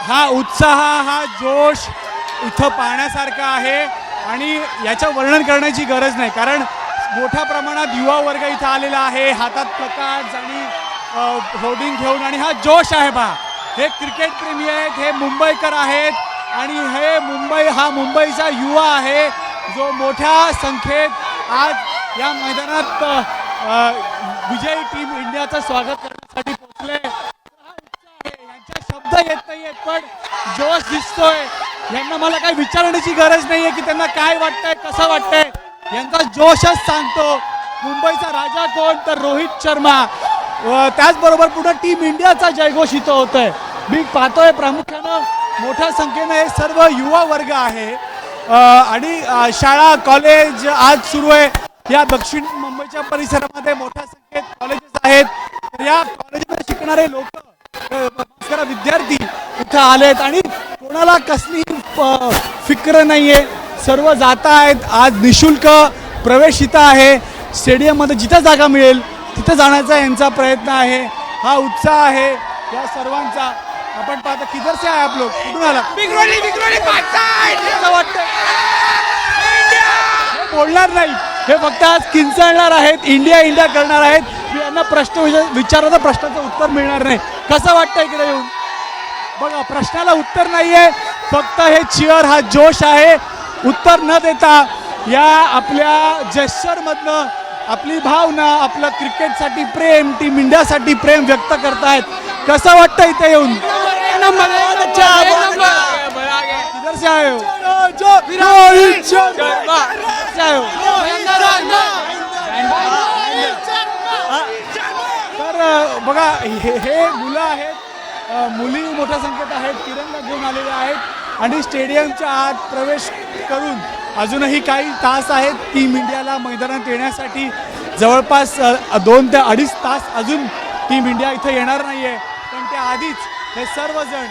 हा उत्साह, हा जोश इथं पाहण्यासारखा आहे आणि याचं वर्णन करण्याची गरज नाही, कारण मोठ्या प्रमाणात युवा वर्ग इथं आलेला आहे, हातात प्लकार्ड्स आणि होर्डिंग घेऊन, आणि हा जोश आहे पहा. हे क्रिकेट प्रेमी आहेत, हे मुंबईकर आहेत आणि हे मुंबईचा युवा आहे जो मोठ्या संख्येत आज या मैदानात विजयी टीम इंडियाचं स्वागत करण्यासाठी पोहोचले. यांच्या शब्द येत नाहीयेत पण जोश दिसतोय. यांना मला काही विचारण्याची गरज नाहीये की त्यांना काय वाटतंय, कसं वाटतंय. यांचा जोशच सांगतो. मुंबईचा राजा कोण तर रोहित शर्मा. त्याचबरोबर पुढे टीम इंडियाचा जयघोष इथं होतोय. मी पाहतोय प्रामुख्यानं मोठ्या संख्येनं हे सर्व युवा वर्ग आहे आणि शाळा कॉलेज आज सुरू आहे. या दक्षिण मुंबईच्या परिसरामध्ये मोठ्या संख्येत कॉलेजेस आहेत. तर या कॉलेजमध्ये शिकणारे लोक विद्यार्थी इथं आलेत आणि कोणाला कसलीही फिक्र नाहीये. सर्व जात आहेत. आज निशुल्क प्रवेश इथं आहे. स्टेडियममध्ये जिथं जागा मिळेल तिथं जाण्याचा यांचा प्रयत्न आहे. हा उत्साह आहे या सर्वांचा. आपण पाहता किधर से आहे आप लोग, कुठून आला? बोलणार नाही, हे फक्त आज किंचाळणार आहेत, इंडिया इंडिया करणार आहेत. मी यांना प्रश्न विचारला, प्रश्नाचं उत्तर मिळणार नाही. कसं वाटतं इकडे येऊन? बघा, प्रश्नाला उत्तर नाहीये, फक्त हे चिअर, हा जोश आहे. उत्तर न देता या आपल्या जेस्चरमधनं आपली भावना, आपलं क्रिकेटसाठी प्रेम, टीम इंडियासाठी प्रेम व्यक्त करतायत. कसं वाटतं इथे येऊन? किधर से आए हो? रोहित शर्मा से आए हो? तर बघा, हे मुलं आहेत, मुली मोठ्या संख्येत आहेत, तिरंगा घेऊन आलेले आहेत आणि स्टेडियमच्या आत प्रवेश करून अजूनही काही तास आहेत टीम इंडियाला मैदानात येण्यासाठी. जवळपास 2 ते 2.5 तास अजून टीम इंडिया इथं येणार नाही आहे, पण त्या आधीच हे सर्वजण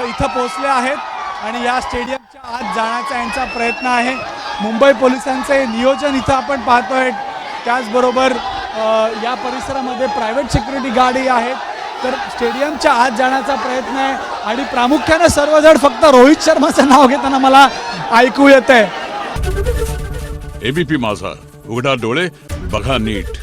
इथं पोहोचले आहेत आणि या स्टेडियमच्या आत जाण्याचा यांचा प्रयत्न आहे. मुंबई पोलिसांचे नियोजन इथं आपण पाहतोय. त्याचबरोबर या परिसरामध्ये प्रायव्हेट सिक्युरिटी गार्डही आहेत. तर स्टेडियमच्या आत जाण्याचा प्रयत्न आहे आणि प्रामुख्याने सर्वजण फक्त रोहित शर्माचं नाव घेताना मला ऐकू येत आहे. एबीपी माझा, उघडा डोळे बघा नीट.